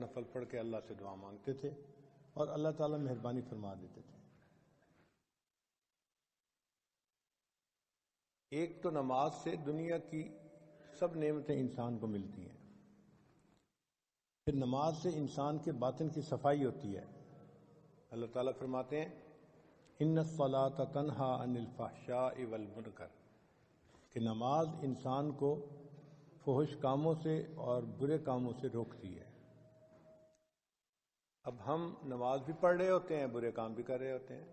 نفل پڑھ کے اللہ سے دعا مانگتے تھے اور اللہ تعالیٰ مہربانی فرما دیتے تھے۔ ایک تو نماز سے دنیا کی سب نعمتیں انسان کو ملتی ہیں، پھر نماز سے انسان کے باطن کی صفائی ہوتی ہے۔ اللہ تعالیٰ فرماتے ہیں ان الصلاۃ تنہی عن الفحشاء والمنکر، کہ نماز انسان کو فحش کاموں سے اور برے کاموں سے روکتی ہے۔ اب ہم نماز بھی پڑھ رہے ہوتے ہیں، برے کام بھی کر رہے ہوتے ہیں۔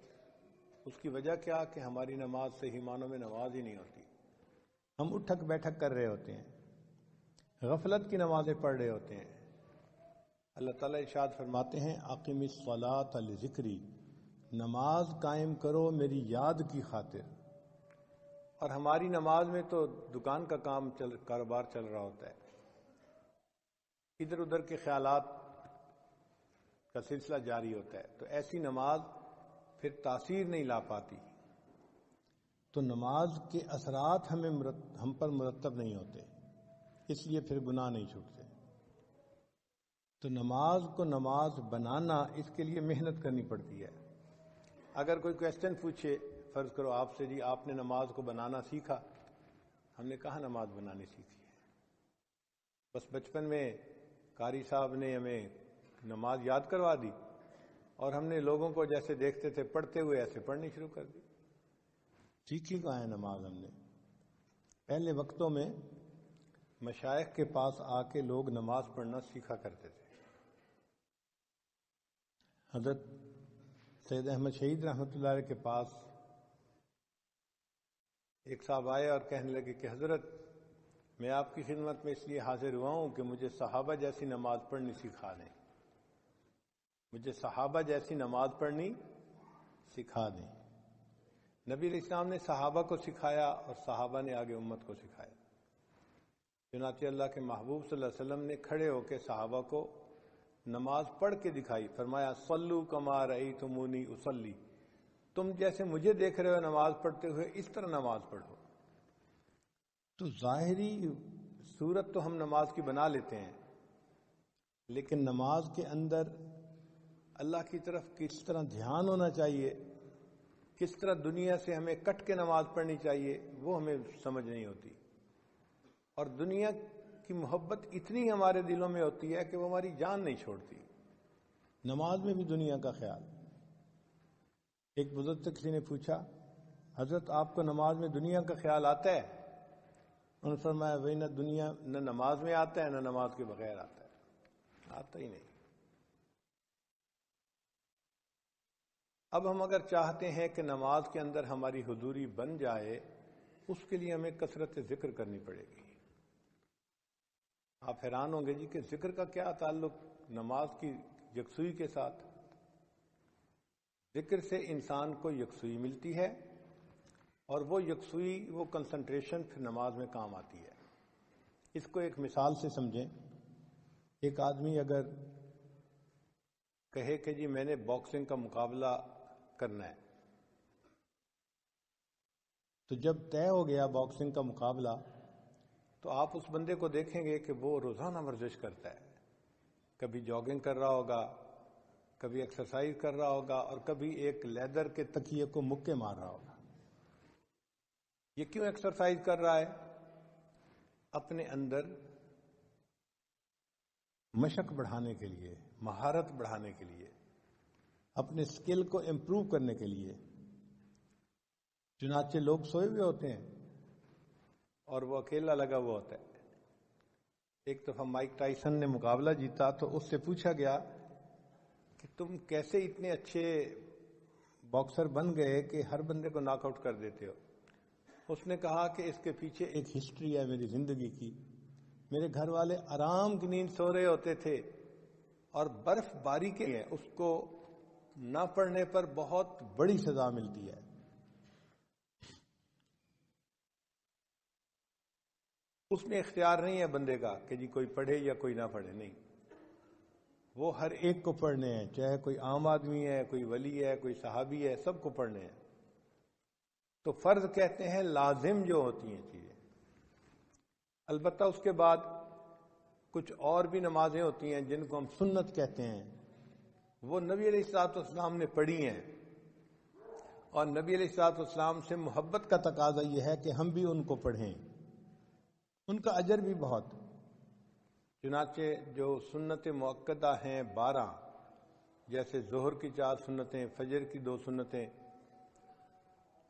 اس کی وجہ کیا کہ ہماری نماز صحیح معنوں میں نماز ہی نہیں ہوتی، ہم اٹھک بیٹھک کر رہے ہوتے ہیں، غفلت کی نمازیں پڑھ رہے ہوتے ہیں۔ اللہ تعالیٰ ارشاد فرماتے ہیں اقم الصلاۃ لذکری، نماز قائم کرو میری یاد کی خاطر۔ اور ہماری نماز میں تو دکان کا کاروبار چل رہا ہوتا ہے، ادھر ادھر کے خیالات کا سلسلہ جاری ہوتا ہے، تو ایسی نماز پھر تاثیر نہیں لا پاتی، تو نماز کے اثرات ہم پر مرتب نہیں ہوتے، اس لیے پھر گناہ نہیں چھوٹتے۔ تو نماز کو نماز بنانا، اس کے لیے محنت کرنی پڑتی ہے۔ اگر کوئی کویسچن پوچھے، فرض کرو آپ سے، جی آپ نے نماز کو بنانا سیکھا؟ ہم نے کہا نماز بنانی سیکھی ہے، بس بچپن میں قاری صاحب نے ہمیں نماز یاد کروا دی اور ہم نے لوگوں کو جیسے دیکھتے تھے پڑھتے ہوئے ایسے پڑھنی شروع کر دی۔ سیکھی کہاں ہے نماز ہم نے؟ پہلے وقتوں میں مشائخ کے پاس آ کے لوگ نماز پڑھنا سیکھا کرتے تھے۔ حضرت سید احمد شہید رحمۃ اللہ علیہ کے پاس ایک صاحب آئے اور کہنے لگے کہ حضرت میں آپ کی خدمت میں اس لیے حاضر ہوا ہوں کہ مجھے صحابہ جیسی نماز پڑھنی سکھا دیں، مجھے صحابہ جیسی نماز پڑھنی سکھا دیں۔ نبی علیہ السلام نے صحابہ کو سکھایا اور صحابہ نے آگے امت کو سکھایا۔ چنانچہ اللہ کے محبوب صلی اللہ علیہ وسلم نے کھڑے ہو کے صحابہ کو نماز پڑھ کے دکھائی، فرمایا صلو کما رأیتمونی اصلی، تم جیسے مجھے دیکھ رہے ہو نماز پڑھتے ہوئے اس طرح نماز پڑھو۔ تو ظاہری صورت تو ہم نماز کی بنا لیتے ہیں، لیکن نماز کے اندر اللہ کی طرف کس طرح دھیان ہونا چاہیے، کس طرح دنیا سے ہمیں کٹ کے نماز پڑھنی چاہیے، وہ ہمیں سمجھ نہیں ہوتی۔ اور دنیا کی محبت اتنی ہمارے دلوں میں ہوتی ہے کہ وہ ہماری جان نہیں چھوڑتی۔ نماز میں بھی دنیا کا خیال۔ ایک بزرگ سے کسی نے پوچھا حضرت آپ کو نماز میں دنیا کا خیال آتا ہے؟ انہوں نے فرمایا وہی نہ دنیا نہ نماز میں آتا ہے نہ نماز کے بغیر آتا ہے، آتا ہی نہیں۔ اب ہم اگر چاہتے ہیں کہ نماز کے اندر ہماری حضوری بن جائے، اس کے لیے ہمیں کثرت ذکر کرنی پڑے گی۔ آپ حیران ہوں گے جی کہ ذکر کا کیا تعلق نماز کی یکسوئی کے ساتھ؟ ذکر سے انسان کو یکسوئی ملتی ہے، اور وہ یکسوئی، وہ کنسنٹریشن پھر نماز میں کام آتی ہے۔ اس کو ایک مثال سے سمجھیں۔ ایک آدمی اگر کہے کہ جی میں نے باکسنگ کا مقابلہ کرنا ہے، تو جب طے ہو گیا باکسنگ کا مقابلہ، تو آپ اس بندے کو دیکھیں گے کہ وہ روزانہ ورزش کرتا ہے، کبھی جاگنگ کر رہا ہوگا، کبھی ایکسرسائز کر رہا ہوگا، اور کبھی ایک لیدر کے تکیے کو مکے مار رہا ہوگا۔ یہ کیوں ایکسرسائز کر رہا ہے؟ اپنے اندر مشق بڑھانے کے لیے، مہارت بڑھانے کے لیے، اپنے سکل کو امپروو کرنے کے لیے۔ چنانچہ لوگ سوئے ہوئے ہوتے ہیں اور وہ اکیلا لگا ہوا ہوتا ہے۔ ایک دفعہ مائک ٹائسن نے مقابلہ جیتا تو اس سے پوچھا گیا کہ تم کیسے اتنے اچھے باکسر بن گئے کہ ہر بندے کو ناک آؤٹ کر دیتے ہو؟ اس نے کہا کہ اس کے پیچھے ایک ہسٹری ہے میری زندگی کی۔ میرے گھر والے آرام کی نیند سو رہے ہوتے تھے، اور برف باری کے ہے، اس کو نہ پڑھنے پر بہت بڑی سزا ملتی ہے۔ اس میں اختیار نہیں ہے بندے کا کہ جی کوئی پڑھے یا کوئی نہ پڑھے، نہیں، وہ ہر ایک کو پڑھنے ہیں، چاہے کوئی عام آدمی ہے، کوئی ولی ہے، کوئی صحابی ہے، سب کو پڑھنے ہیں۔ تو فرض کہتے ہیں لازم جو ہوتی ہیں چیزیں، البتہ اس کے بعد کچھ اور بھی نمازیں ہوتی ہیں جن کو ہم سنت کہتے ہیں، وہ نبی علیہ الصلوۃ والسلام نے پڑھی ہیں، اور نبی علیہ الصلوۃ والسلام سے محبت کا تقاضا یہ ہے کہ ہم بھی ان کو پڑھیں، ان کا اجر بھی بہت۔ چنانچہ جو سنت مؤکدہ ہیں 12، جیسے ظہر کی 4 سنتیں، فجر کی 2 سنتیں،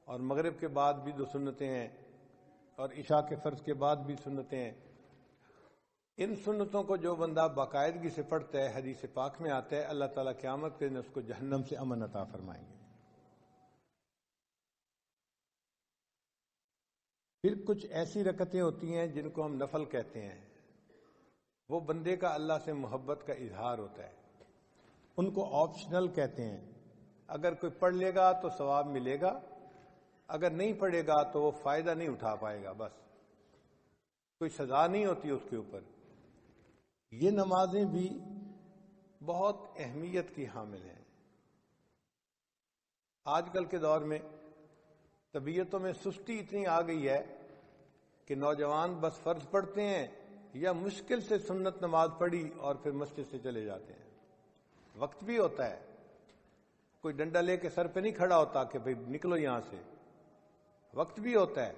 اور مغرب کے بعد بھی 2 سنتیں ہیں، اور عشاء کے فرض کے بعد بھی سنتیں ہیں، ان سنتوں کو جو بندہ باقاعدگی سے پڑھتا ہے، حدیث پاک میں آتا ہے اللہ تعالیٰ قیامت کے دن اس کو جہنم سے امن عطا فرمائیں گے۔ پھر کچھ ایسی رکعتیں ہوتی ہیں جن کو ہم نفل کہتے ہیں، وہ بندے کا اللہ سے محبت کا اظہار ہوتا ہے، ان کو آپشنل کہتے ہیں۔ اگر کوئی پڑھ لے گا تو ثواب ملے گا، اگر نہیں پڑھے گا تو وہ فائدہ نہیں اٹھا پائے گا، بس کوئی سزا نہیں ہوتی اس کے اوپر۔ یہ نمازیں بھی بہت اہمیت کی حامل ہیں۔ آج کل کے دور میں طبیعتوں میں سستی اتنی آ گئی ہے کہ نوجوان بس فرض پڑھتے ہیں یا مشکل سے سنت نماز پڑھی اور پھر مسجد سے چلے جاتے ہیں۔ وقت بھی ہوتا ہے، کوئی ڈنڈا لے کے سر پہ نہیں کھڑا ہوتا کہ بھئی نکلو یہاں سے، وقت بھی ہوتا ہے،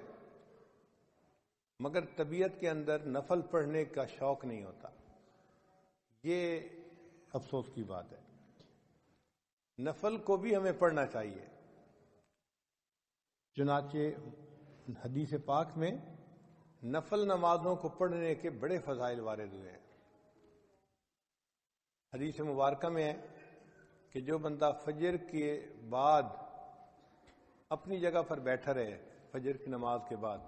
مگر طبیعت کے اندر نفل پڑھنے کا شوق نہیں ہوتا۔ یہ افسوس کی بات ہے۔ نفل کو بھی ہمیں پڑھنا چاہیے۔ چنانچہ حدیث پاک میں نفل نمازوں کو پڑھنے کے بڑے فضائل وارد ہوئے ہیں۔ حدیث مبارکہ میں ہے کہ جو بندہ فجر کے بعد اپنی جگہ پر بیٹھا رہے، فجر کی نماز کے بعد،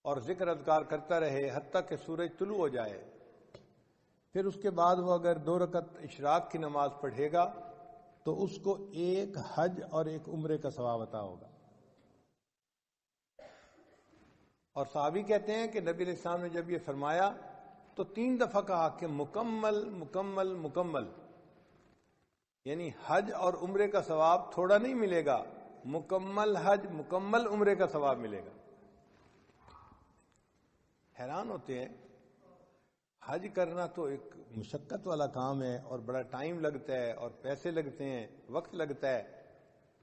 اور ذکر اذکار کرتا رہے حتیٰ کہ سورج طلوع ہو جائے، پھر اس کے بعد وہ اگر 2 رکعت اشراق کی نماز پڑھے گا تو اس کو 1 حج اور 1 عمرے کا ثواب عطا ہوگا۔ اور صحابی کہتے ہیں کہ نبی علیہ السلام نے جب یہ فرمایا تو 3 دفعہ کہا کہ مکمل مکمل مکمل، یعنی حج اور عمرے کا ثواب تھوڑا نہیں ملے گا، مکمل حج مکمل عمرے کا ثواب ملے گا۔ حیران ہوتے ہیں، حج کرنا تو ایک مشقت والا کام ہے اور بڑا ٹائم لگتا ہے اور پیسے لگتے ہیں، وقت لگتا ہے،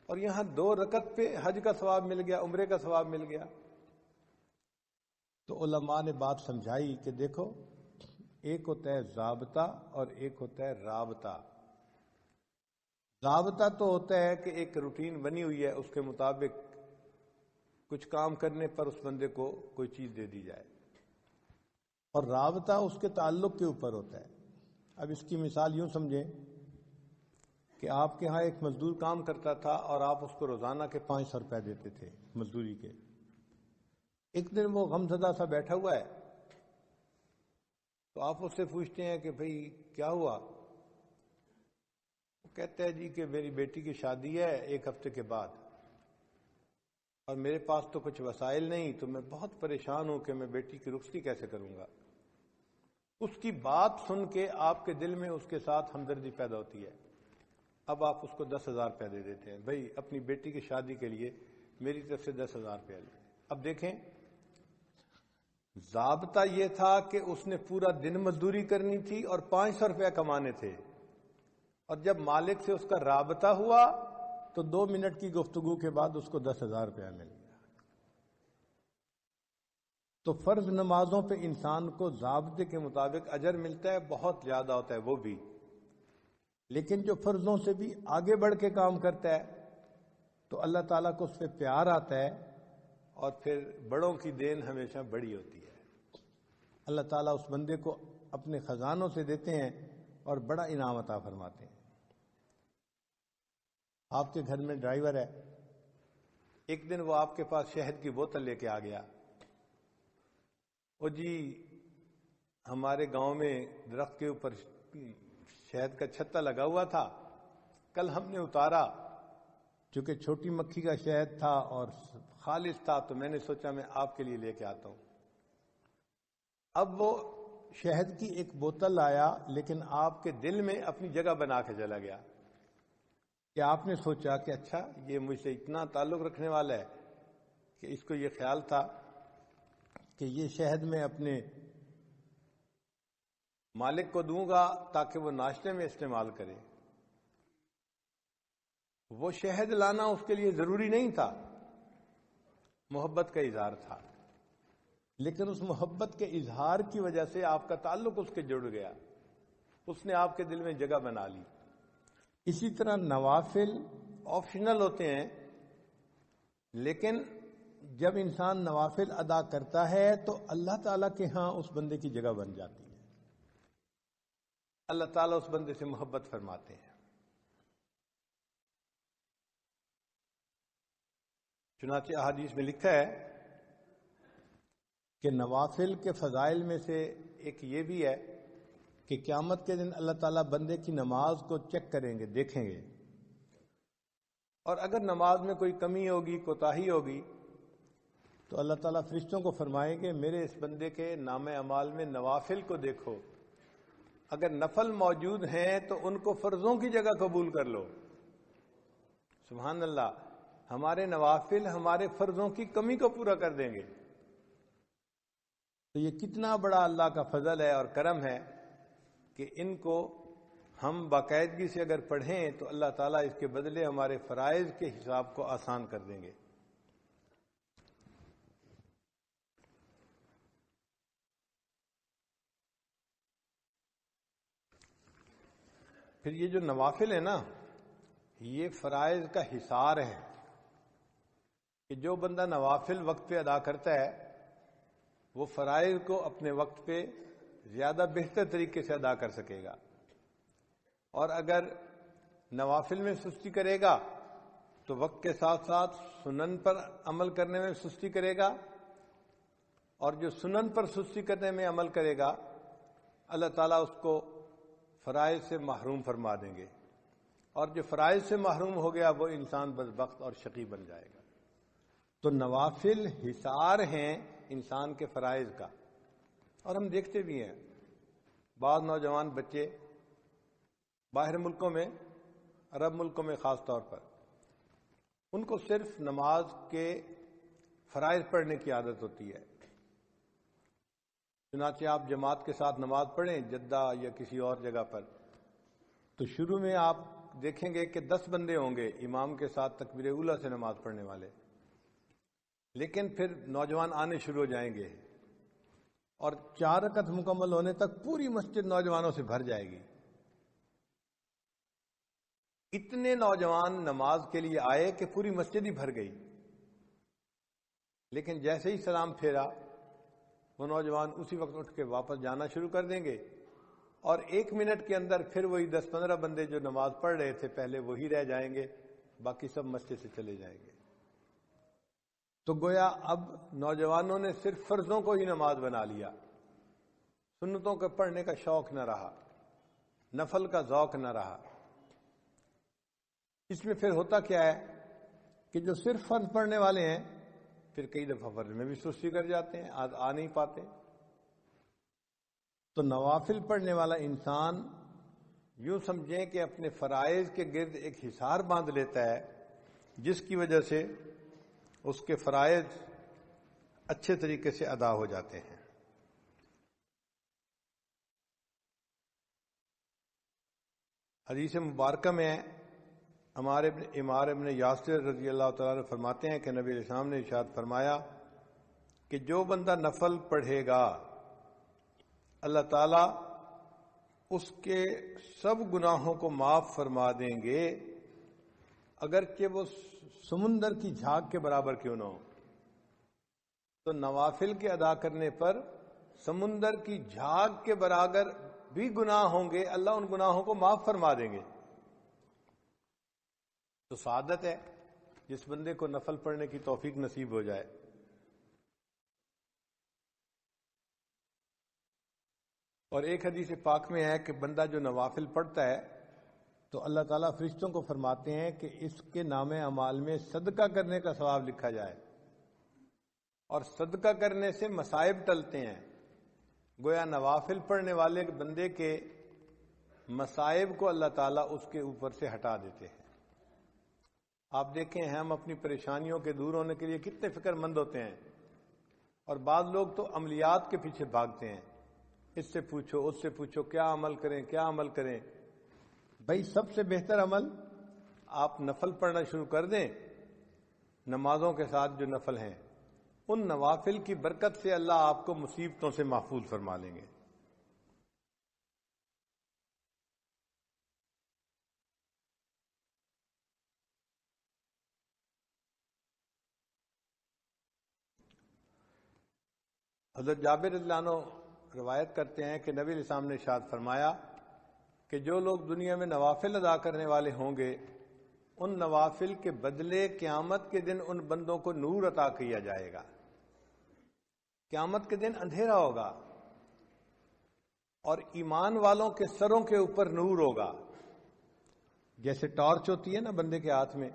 اور یہاں 2 رکعت پہ حج کا ثواب مل گیا، عمرے کا ثواب مل گیا۔ تو علماء نے بات سمجھائی کہ دیکھو، ایک ہوتا ہے ضابطہ اور ایک ہوتا ہے رابطہ۔ ضابطہ تو ہوتا ہے کہ ایک روٹین بنی ہوئی ہے، اس کے مطابق کچھ کام کرنے پر اس بندے کو کوئی چیز دے دی جائے، اور رابطہ اس کے تعلق کے اوپر ہوتا ہے۔ اب اس کی مثال یوں سمجھیں کہ آپ کے ہاں ایک مزدور کام کرتا تھا اور آپ اس کو روزانہ کے 500 روپے دیتے تھے مزدوری کے۔ ایک دن وہ غمزدہ سا بیٹھا ہوا ہے تو آپ اس سے پوچھتے ہیں کہ بھئی کیا ہوا؟ وہ کہتا ہے جی کہ میری بیٹی کی شادی ہے 1 ہفتے کے بعد، اور میرے پاس تو کچھ وسائل نہیں، تو میں بہت پریشان ہوں کہ میں بیٹی کی رخصتی کیسے کروں گا۔ اس کی بات سن کے آپ کے دل میں اس کے ساتھ ہمدردی پیدا ہوتی ہے۔ اب آپ اس کو 10,000 روپے دے دیتے ہیں، بھئی اپنی بیٹی کی شادی کے لیے میری طرف سے 10,000 روپے لیں۔ اب دیکھیں، ضابطہ یہ تھا کہ اس نے پورا دن مزدوری کرنی تھی اور 500 روپے کمانے تھے، اور جب مالک سے اس کا رابطہ ہوا تو 2 منٹ کی گفتگو کے بعد اس کو 10,000 روپیہ مل گیا۔ تو فرض نمازوں پہ انسان کو ضابطے کے مطابق اجر ملتا ہے، بہت زیادہ ہوتا ہے وہ بھی، لیکن جو فرضوں سے بھی آگے بڑھ کے کام کرتا ہے تو اللہ تعالیٰ کو اس پہ پیار آتا ہے، اور پھر بڑوں کی دین ہمیشہ بڑی ہوتی ہے۔ اللہ تعالیٰ اس بندے کو اپنے خزانوں سے دیتے ہیں اور بڑا انعام عطا فرماتے ہیں۔ آپ کے گھر میں ڈرائیور ہے، ایک دن وہ آپ کے پاس شہد کی بوتل لے کے آ گیا، وہ جی ہمارے گاؤں میں درخت کے اوپر شہد کا چھتا لگا ہوا تھا، کل ہم نے اتارا، چونکہ چھوٹی مکھی کا شہد تھا اور خالص تھا تو میں نے سوچا میں آپ کے لیے لے کے آتا ہوں۔ اب وہ شہد کی ایک بوتل آیا، لیکن آپ کے دل میں اپنی جگہ بنا کے چلا گیا کہ آپ نے سوچا کہ اچھا یہ مجھ سے اتنا تعلق رکھنے والا ہے کہ اس کو یہ خیال تھا کہ یہ شہد میں اپنے مالک کو دوں گا تاکہ وہ ناشتے میں استعمال کرے. وہ شہد لانا اس کے لیے ضروری نہیں تھا، محبت کا اظہار تھا، لیکن اس محبت کے اظہار کی وجہ سے آپ کا تعلق اس کے جڑ گیا، اس نے آپ کے دل میں جگہ بنا لی. اسی طرح نوافل آپشنل ہوتے ہیں، لیکن جب انسان نوافل ادا کرتا ہے تو اللہ تعالیٰ کے ہاں اس بندے کی جگہ بن جاتی ہے، اللہ تعالیٰ اس بندے سے محبت فرماتے ہیں. چنانچہ احادیث میں لکھا ہے کہ نوافل کے فضائل میں سے ایک یہ بھی ہے کہ قیامت کے دن اللہ تعالیٰ بندے کی نماز کو چیک کریں گے، دیکھیں گے، اور اگر نماز میں کوئی کمی ہوگی، کوتاہی ہوگی، تو اللہ تعالیٰ فرشتوں کو فرمائیں گے میرے اس بندے کے نام اعمال میں نوافل کو دیکھو، اگر نفل موجود ہیں تو ان کو فرضوں کی جگہ قبول کر لو. سبحان اللہ، ہمارے نوافل ہمارے فرضوں کی کمی کو پورا کر دیں گے. تو یہ کتنا بڑا اللہ کا فضل ہے اور کرم ہے کہ ان کو ہم باقاعدگی سے اگر پڑھیں تو اللہ تعالیٰ اس کے بدلے ہمارے فرائض کے حساب کو آسان کر دیں گے. پھر یہ جو نوافل ہے نا، یہ فرائض کا حصار ہے کہ جو بندہ نوافل وقت پہ ادا کرتا ہے وہ فرائض کو اپنے وقت پہ زیادہ بہتر طریقے سے ادا کر سکے گا. اور اگر نوافل میں سستی کرے گا تو وقت کے ساتھ ساتھ سنن پر عمل کرنے میں سستی کرے گا، اور جو سنن پر سستی کرنے میں عمل کرے گا اللہ تعالیٰ اس کو فرائض سے محروم فرما دیں گے، اور جو فرائض سے محروم ہو گیا وہ انسان بدبخت اور شقی بن جائے گا. تو نوافل حصار ہیں انسان کے فرائض کا. اور ہم دیکھتے بھی ہیں بعض نوجوان بچے باہر ملکوں میں، عرب ملکوں میں خاص طور پر، ان کو صرف نماز کے فرائض پڑھنے کی عادت ہوتی ہے. چنانچہ آپ جماعت کے ساتھ نماز پڑھیں جدہ یا کسی اور جگہ پر، تو شروع میں آپ دیکھیں گے کہ 10 بندے ہوں گے امام کے ساتھ تکبیر اولیٰ سے نماز پڑھنے والے، لیکن پھر نوجوان آنے شروع ہو جائیں گے اور 4 رکعت مکمل ہونے تک پوری مسجد نوجوانوں سے بھر جائے گی. اتنے نوجوان نماز کے لیے آئے کہ پوری مسجد ہی بھر گئی، لیکن جیسے ہی سلام پھیرا وہ نوجوان اسی وقت اٹھ کے واپس جانا شروع کر دیں گے، اور 1 منٹ کے اندر پھر وہی 10-15 بندے جو نماز پڑھ رہے تھے پہلے وہی رہ جائیں گے، باقی سب مسجد سے چلے جائیں گے. تو گویا اب نوجوانوں نے صرف فرضوں کو ہی نماز بنا لیا، سنتوں کے پڑھنے کا شوق نہ رہا، نفل کا ذوق نہ رہا. اس میں پھر ہوتا کیا ہے کہ جو صرف فرض پڑھنے والے ہیں پھر کئی دفعہ فرض میں بھی سستی کر جاتے ہیں، آ نہیں پاتے. تو نوافل پڑھنے والا انسان یوں سمجھیں کہ اپنے فرائض کے گرد ایک حصار باندھ لیتا ہے، جس کی وجہ سے اس کے فرائض اچھے طریقے سے ادا ہو جاتے ہیں. حدیث مبارکہ میں عمار ابن یاسر رضی اللہ تعالیٰ عنہ فرماتے ہیں کہ نبی علیہ السلام نے ارشاد فرمایا کہ جو بندہ نفل پڑھے گا اللہ تعالیٰ اس کے سب گناہوں کو معاف فرما دیں گے، اگرچہ وہ سمندر کی جھاگ کے برابر کیوں نہ ہو. تو نوافل کے ادا کرنے پر سمندر کی جھاگ کے برابر بھی گناہ ہوں گے، اللہ ان گناہوں کو معاف فرما دیں گے. تو سعادت ہے جس بندے کو نفل پڑھنے کی توفیق نصیب ہو جائے. اور ایک حدیث پاک میں ہے کہ بندہ جو نوافل پڑھتا ہے تو اللہ تعالیٰ فرشتوں کو فرماتے ہیں کہ اس کے نام اعمال میں صدقہ کرنے کا ثواب لکھا جائے، اور صدقہ کرنے سے مصائب ٹلتے ہیں. گویا نوافل پڑھنے والے بندے کے مصائب کو اللہ تعالیٰ اس کے اوپر سے ہٹا دیتے ہیں. آپ دیکھیں ہم اپنی پریشانیوں کے دور ہونے کے لیے کتنے فکر مند ہوتے ہیں، اور بعض لوگ تو عملیات کے پیچھے بھاگتے ہیں. اس سے پوچھو اس سے پوچھو کیا عمل کریں کیا عمل کریں. بھائی سب سے بہتر عمل آپ نفل پڑھنا شروع کر دیں. نمازوں کے ساتھ جو نفل ہیں ان نوافل کی برکت سے اللہ آپ کو مصیبتوں سے محفوظ فرما لیں گے. حضرت جابر رضی اللہ عنہ روایت کرتے ہیں کہ نبی علیہ السلام نے ارشاد فرمایا کہ جو لوگ دنیا میں نوافل ادا کرنے والے ہوں گے ان نوافل کے بدلے قیامت کے دن ان بندوں کو نور عطا کیا جائے گا. قیامت کے دن اندھیرا ہوگا اور ایمان والوں کے سروں کے اوپر نور ہوگا. جیسے ٹارچ ہوتی ہے نا بندے کے ہاتھ میں,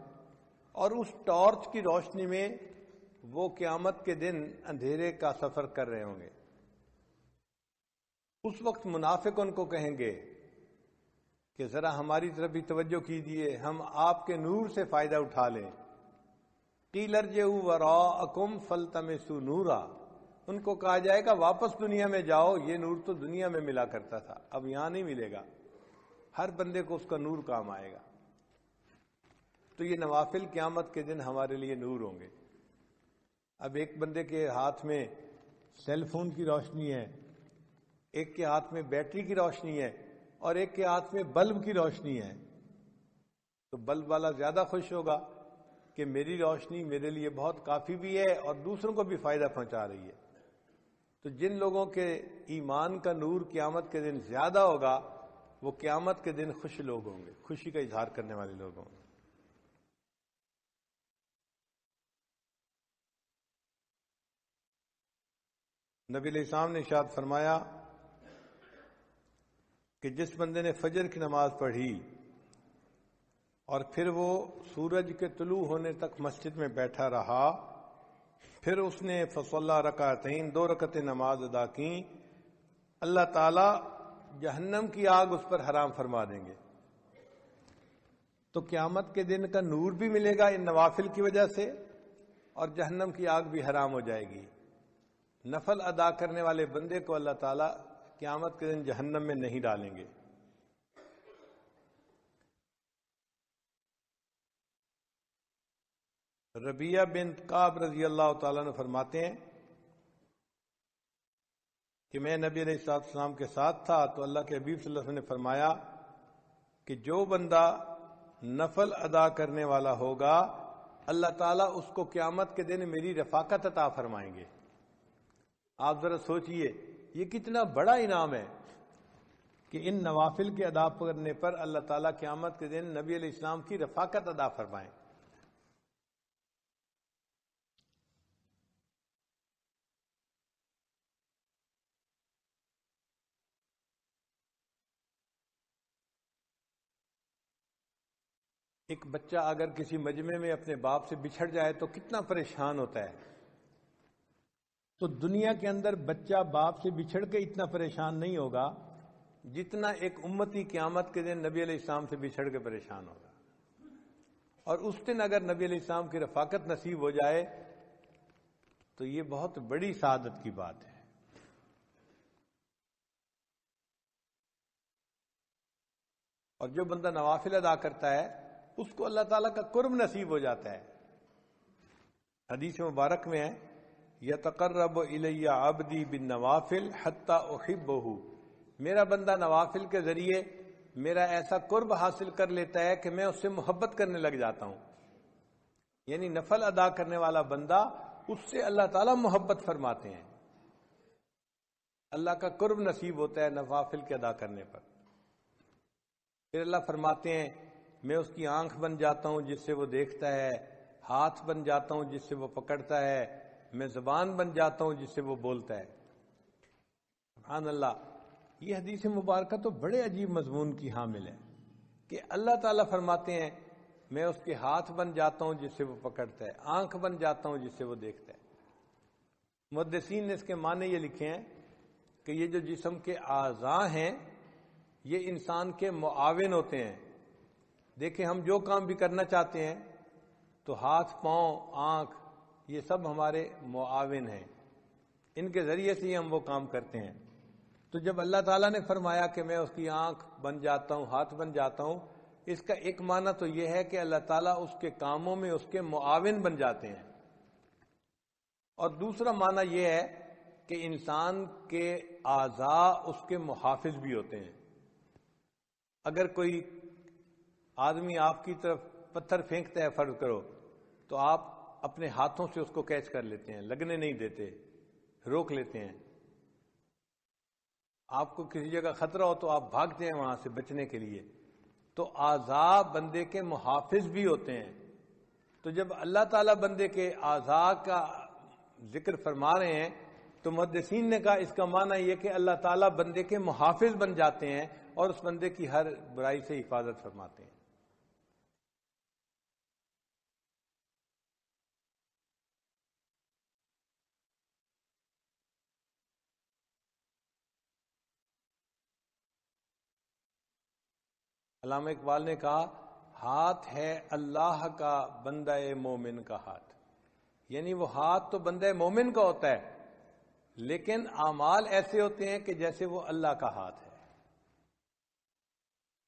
اور اس ٹارچ کی روشنی میں وہ قیامت کے دن اندھیرے کا سفر کر رہے ہوں گے. اس وقت منافق ان کو کہیں گے کہ ذرا ہماری طرف بھی توجہ کیجیے, ہم آپ کے نور سے فائدہ اٹھا لیں. قیل ارجعوا وراءکم فالتمسوا نورا, ان کو کہا جائے گا واپس دنیا میں جاؤ, یہ نور تو دنیا میں ملا کرتا تھا, اب یہاں نہیں ملے گا. ہر بندے کو اس کا نور کام آئے گا. تو یہ نوافل قیامت کے دن ہمارے لیے نور ہوں گے. اب ایک بندے کے ہاتھ میں سیل فون کی روشنی ہے, ایک کے ہاتھ میں بیٹری کی روشنی ہے, اور ایک کے ہاتھ میں بلب کی روشنی ہے. تو بلب والا زیادہ خوش ہوگا کہ میری روشنی میرے لیے بہت کافی بھی ہے اور دوسروں کو بھی فائدہ پہنچا رہی ہے. تو جن لوگوں کے ایمان کا نور قیامت کے دن زیادہ ہوگا وہ قیامت کے دن خوش لوگ ہوں گے, خوشی کا اظہار کرنے والے لوگ ہوں گے. نبی علیہ السلام نے ارشاد فرمایا کہ جس بندے نے فجر کی نماز پڑھی اور پھر وہ سورج کے طلوع ہونے تک مسجد میں بیٹھا رہا, پھر اس نے فصلی رکعتین 2 رکعتیں نماز ادا کی, اللہ تعالی جہنم کی آگ اس پر حرام فرما دیں گے. تو قیامت کے دن کا نور بھی ملے گا ان نوافل کی وجہ سے, اور جہنم کی آگ بھی حرام ہو جائے گی. نفل ادا کرنے والے بندے کو اللہ تعالیٰ قیامت کے دن جہنم میں نہیں ڈالیں گے. ربیہ بنت کعب رضی اللہ تعالیٰ عنہ فرماتے ہیں کہ میں نبی علیہ السلام کے ساتھ تھا تو اللہ کے حبیب صلی اللہ علیہ وسلم نے فرمایا کہ جو بندہ نفل ادا کرنے والا ہوگا اللہ تعالیٰ اس کو قیامت کے دن میری رفاقت عطا فرمائیں گے. آپ ذرا سوچئے یہ کتنا بڑا انعام ہے کہ ان نوافل کے ادا کرنے پر اللہ تعالیٰ قیامت کے دن نبی علیہ السلام کی رفاقت ادا فرمائیں. ایک بچہ اگر کسی مجمع میں اپنے باپ سے بچھڑ جائے تو کتنا پریشان ہوتا ہے. تو دنیا کے اندر بچہ باپ سے بچھڑ کے اتنا پریشان نہیں ہوگا جتنا ایک امتی قیامت کے دن نبی علیہ السلام سے بچھڑ کے پریشان ہوگا. اور اس دن اگر نبی علیہ السلام کی رفاقت نصیب ہو جائے تو یہ بہت بڑی سعادت کی بات ہے. اور جو بندہ نوافل ادا کرتا ہے اس کو اللہ تعالیٰ کا قرب نصیب ہو جاتا ہے. حدیث مبارک میں ہے یتقرب الی عبدی بالنوافل حتی احبہ, میرا بندہ نوافل کے ذریعے میرا ایسا قرب حاصل کر لیتا ہے کہ میں اس سے محبت کرنے لگ جاتا ہوں. یعنی نفل ادا کرنے والا بندہ اس سے اللہ تعالیٰ محبت فرماتے ہیں, اللہ کا قرب نصیب ہوتا ہے نوافل کے ادا کرنے پر. پھر اللہ فرماتے ہیں میں اس کی آنکھ بن جاتا ہوں جس سے وہ دیکھتا ہے, ہاتھ بن جاتا ہوں جس سے وہ پکڑتا ہے, میں زبان بن جاتا ہوں جس سے وہ بولتا ہے. سبحان اللہ. یہ حدیث مبارکہ تو بڑے عجیب مضمون کی حامل ہے کہ اللہ تعالیٰ فرماتے ہیں میں اس کے ہاتھ بن جاتا ہوں جس سے وہ پکڑتا ہے, آنکھ بن جاتا ہوں جس سے وہ دیکھتا ہے. محدثین نے اس کے معنی یہ لکھے ہیں کہ یہ جو جسم کے اعضاء ہیں یہ انسان کے معاون ہوتے ہیں. دیکھیں ہم جو کام بھی کرنا چاہتے ہیں تو ہاتھ, پاؤں, آنکھ یہ سب ہمارے معاون ہیں, ان کے ذریعے سے ہی ہم وہ کام کرتے ہیں. تو جب اللہ تعالیٰ نے فرمایا کہ میں اس کی آنکھ بن جاتا ہوں، ہاتھ بن جاتا ہوں، اس کا ایک معنی تو یہ ہے کہ اللہ تعالیٰ اس کے کاموں میں اس کے معاون بن جاتے ہیں، اور دوسرا معنی یہ ہے کہ انسان کے اعضاء اس کے محافظ بھی ہوتے ہیں۔ اگر کوئی آدمی آپ کی طرف پتھر پھینکتا ہے فرض کرو، تو آپ اپنے ہاتھوں سے اس کو کیچ کر لیتے ہیں، لگنے نہیں دیتے، روک لیتے ہیں۔ آپ کو کسی جگہ خطرہ ہو تو آپ بھاگتے ہیں وہاں سے بچنے کے لیے۔ تو اعضاء بندے کے محافظ بھی ہوتے ہیں۔ تو جب اللہ تعالیٰ بندے کے اعضاء کا ذکر فرما رہے ہیں تو محدثین نے کہا اس کا معنی یہ کہ اللہ تعالیٰ بندے کے محافظ بن جاتے ہیں اور اس بندے کی ہر برائی سے حفاظت فرماتے ہیں۔ علامہ اقبال نے کہا ہاتھ ہے اللہ کا بندہ مومن کا ہاتھ، یعنی وہ ہاتھ تو بندہ مومن کا ہوتا ہے، لیکن اعمال ایسے ہوتے ہیں کہ جیسے وہ اللہ کا ہاتھ ہے۔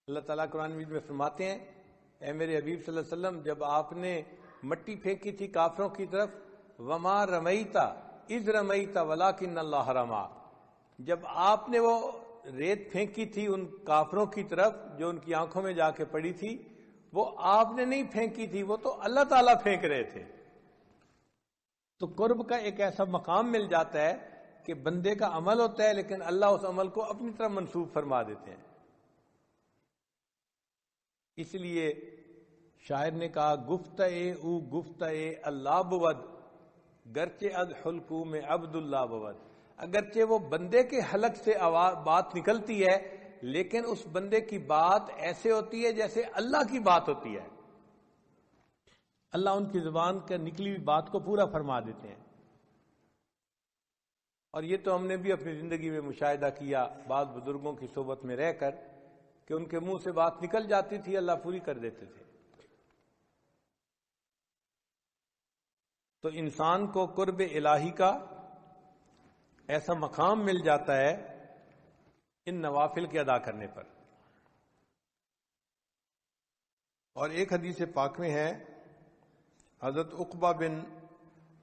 اللہ تعالیٰ قرآن مجید میں فرماتے ہیں، اے میرے حبیب صلی اللہ علیہ وسلم، جب آپ نے مٹی پھینکی تھی کافروں کی طرف، وما رمیتا اذ رمیتا ولکن اللہ رما، جب آپ نے وہ ریت پھینکی تھی ان کافروں کی طرف جو ان کی آنکھوں میں جا کے پڑی تھی، وہ آپ نے نہیں پھینکی تھی، وہ تو اللہ تعالیٰ پھینک رہے تھے۔ تو قرب کا ایک ایسا مقام مل جاتا ہے کہ بندے کا عمل ہوتا ہے لیکن اللہ اس عمل کو اپنی طرف منسوب فرما دیتے ہیں۔ اس لیے شاعر نے کہا گفتئے او گفتئے اللہ بود، گرچہ از حلقو میں عبد اللہ بود، اگرچہ وہ بندے کے حلق سے بات نکلتی ہے لیکن اس بندے کی بات ایسے ہوتی ہے جیسے اللہ کی بات ہوتی ہے۔ اللہ ان کی زبان کا نکلی ہوئی بات کو پورا فرما دیتے ہیں۔ اور یہ تو ہم نے بھی اپنی زندگی میں مشاہدہ کیا بعض بزرگوں کی صحبت میں رہ کر کہ ان کے منہ سے بات نکل جاتی تھی، اللہ پوری کر دیتے تھے۔ تو انسان کو قرب الہی کا ایسا مقام مل جاتا ہے ان نوافل کے ادا کرنے پر۔ اور ایک حدیث پاک میں ہے، حضرت عقبہ بن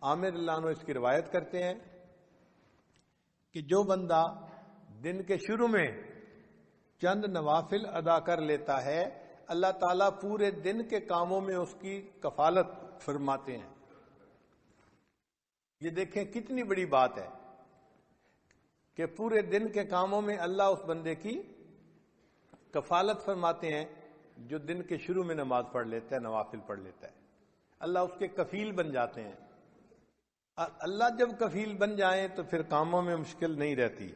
عامر اللہ عنہ اس کی روایت کرتے ہیں کہ جو بندہ دن کے شروع میں چند نوافل ادا کر لیتا ہے، اللہ تعالیٰ پورے دن کے کاموں میں اس کی کفالت فرماتے ہیں۔ یہ دیکھیں کتنی بڑی بات ہے کہ پورے دن کے کاموں میں اللہ اس بندے کی کفالت فرماتے ہیں جو دن کے شروع میں نماز پڑھ لیتا ہے، نوافل پڑھ لیتا ہے۔ اللہ اس کے کفیل بن جاتے ہیں۔ اللہ جب کفیل بن جائیں تو پھر کاموں میں مشکل نہیں رہتی۔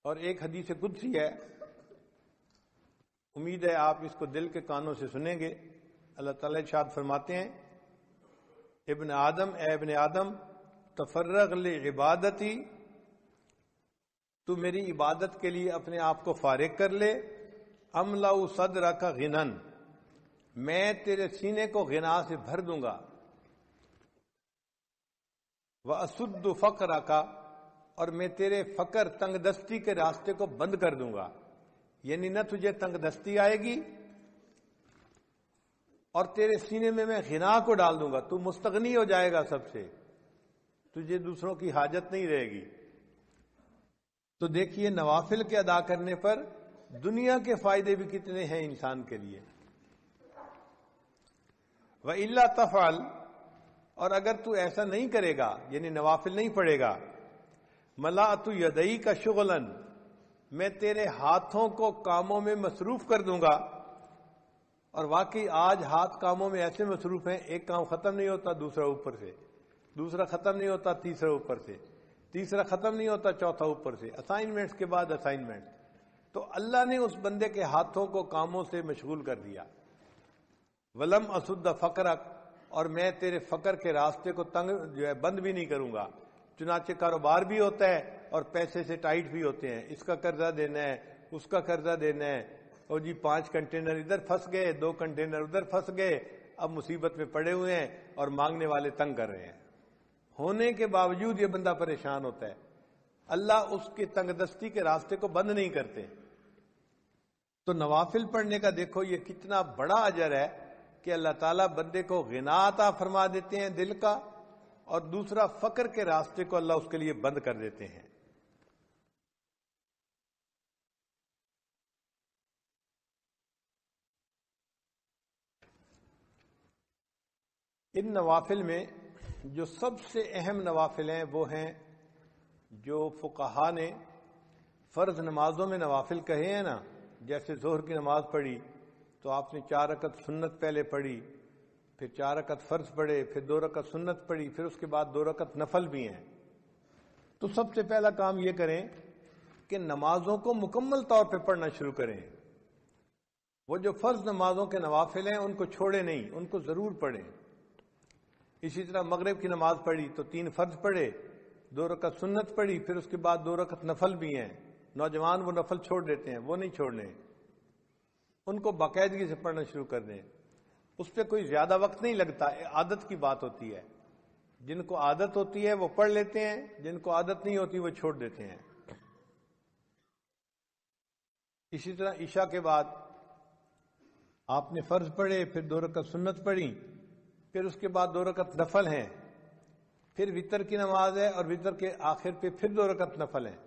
اور ایک حدیث قدسی ہے، امید ہے آپ اس کو دل کے کانوں سے سنیں گے۔ اللہ تعالیٰ ارشاد فرماتے ہیں، ابن آدم، اے ابن آدم، تفرغ لعبادتی، تو میری عبادت کے لیے اپنے آپ کو فارغ کر لے، املأ صدرک غنًا، میں تیرے سینے کو غنا سے بھر دوں گا، واسد فقرک، اور میں تیرے فقر تنگ دستی کے راستے کو بند کر دوں گا، یعنی نہ تجھے تنگ دستی آئے گی، اور تیرے سینے میں غنا کو ڈال دوں گا، تو مستغنی ہو جائے گا سب سے، تجھے دوسروں کی حاجت نہیں رہے گی۔ تو دیکھیے نوافل کے ادا کرنے پر دنیا کے فائدے بھی کتنے ہیں انسان کے لیے۔ وَإِلَّا تَفْعَلْ، اور اگر تو ایسا نہیں کرے گا یعنی نوافل نہیں پڑھے گا، مَلَأْتُ يَدَيْكَ شُغْلًا، میں تیرے ہاتھوں کو کاموں میں مصروف کر دوں گا۔ اور واقعی آج ہاتھ کاموں میں ایسے مصروف ہیں، ایک کام ختم نہیں ہوتا دوسرا اوپر سے، دوسرا ختم نہیں ہوتا تیسرا اوپر سے، تیسرا ختم نہیں ہوتا چوتھا اوپر سے، اسائنمنٹس کے بعد اسائنمنٹ۔ تو اللہ نے اس بندے کے ہاتھوں کو کاموں سے مشغول کر دیا۔ وَلَمْ أَسُدَّ فَقْرَكَ، اور میں تیرے فقر کے راستے کو بند بھی نہیں کروں گا۔ چنانچہ کاروبار بھی ہوتا ہے اور پیسے سے ٹائٹ بھی ہوتے ہیں، اس کا قرضہ دینا ہے، اس کا قرضہ دینا ہے، اور جی 5 کنٹینر ادھر پھنس گئے، 2 کنٹینر ادھر پھنس گئے، اب مصیبت میں پڑے ہوئے ہیں اور مانگنے والے تنگ کر رہے ہیں، ہونے کے باوجود یہ بندہ پریشان ہوتا ہے، اللہ اس کے تنگ دستی کے راستے کو بند نہیں کرتے۔ تو نوافل پڑھنے کا دیکھو یہ کتنا بڑا اجر ہے کہ اللہ تعالیٰ بندے کو غنا عطا فرما دیتے ہیں دل کا، اور دوسرا فقر کے راستے کو اللہ اس کے لیے بند کر دیتے ہیں۔ ان نوافل میں جو سب سے اہم نوافل ہیں وہ ہیں جو فقہا نے فرض نمازوں میں نوافل کہے ہیں نا، جیسے ظہر کی نماز پڑھی تو آپ نے 4 رکعت سنت پہلے پڑھی، پھر 4 رکعت فرض پڑھے، پھر 2 رکعت سنت پڑھی، پھر اس کے بعد 2 رکعت نفل بھی ہیں۔ تو سب سے پہلا کام یہ کریں کہ نمازوں کو مکمل طور پہ پڑھنا شروع کریں۔ وہ جو فرض نمازوں کے نوافل ہیں ان کو چھوڑے نہیں، ان کو ضرور پڑھیں۔ اسی طرح مغرب کی نماز پڑھی تو 3 فرض پڑھے، 2 رکعت سنت پڑھی، پھر اس کے بعد 2 رکعت نفل بھی ہیں۔ نوجوان وہ نفل چھوڑ دیتے ہیں، وہ نہیں چھوڑنے، ان کو باقاعدگی سے پڑھنا شروع کر دیں۔ اس پہ کوئی زیادہ وقت نہیں لگتا، عادت کی بات ہوتی ہے۔ جن کو عادت ہوتی ہے وہ پڑھ لیتے ہیں، جن کو عادت نہیں ہوتی وہ چھوڑ دیتے ہیں۔ اسی طرح عشاء کے بعد آپ نے فرض پڑھے، پھر 2 رکعت سنت پڑھی، پھر اس کے بعد 2 رکعت نفل ہیں، پھر وتر کی نماز ہے اور وتر کے آخر پہ پھر 2 رکعت نفل ہیں۔